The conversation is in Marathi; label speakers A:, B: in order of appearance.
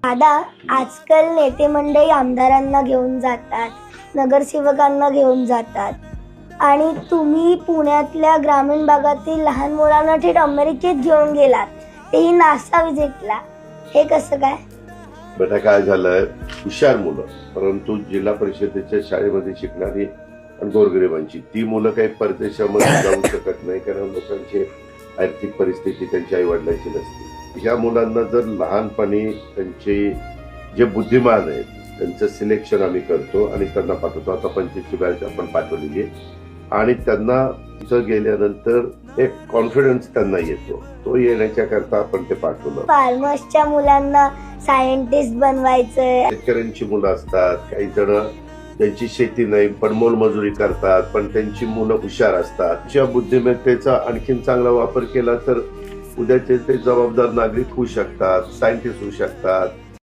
A: दादा, आजकाल नेते मंडळी आमदारांना घेऊन जातात, नगरसेवकांना घेऊन जातात आणि तुम्ही पुण्यातल्या ग्रामीण भागातील लहान मुलांना थेट अमेरिकेत घेऊन गेलात, तेही नासा विजिटला. हे कसं काय?
B: बेटा, काय झालंय, हुशार मुलं परंतु जिल्हा परिषदेच्या शाळेमध्ये शिकणारी आणि गोरगरिबांची ती मुलं काही परदेशामध्ये जाऊ शकत नाही, कारण लोकांची आर्थिक परिस्थिती त्यांच्या आई वडिलांची नसते. ह्या मुलांना जर लहानपणी त्यांचे जे बुद्धिमान आहेत त्यांचं सिलेक्शन आम्ही करतो आणि त्यांना पाठवतो. आता 25ची बॅच आपण पाठवलेली आहे आणि त्यांना तिथं गेल्यानंतर एक कॉन्फिडन्स त्यांना येतो, तो येण्याच्या करता आपण ते पाठवलं.
A: फार्मर्सच्या मुलांना सायंटिस्ट बनवायचंय.
B: शेतकऱ्यांची मुलं असतात, काही जण त्यांची शेती नाही पण मोलमजुरी करतात, पण त्यांची मुलं हुशार असतात. ज्या बुद्धिमत्तेचा आणखीन चांगला वापर केला तर उद्याचे ते जबाबदार नागरिक होऊ शकतात, सायंटिस्ट होऊ शकतात.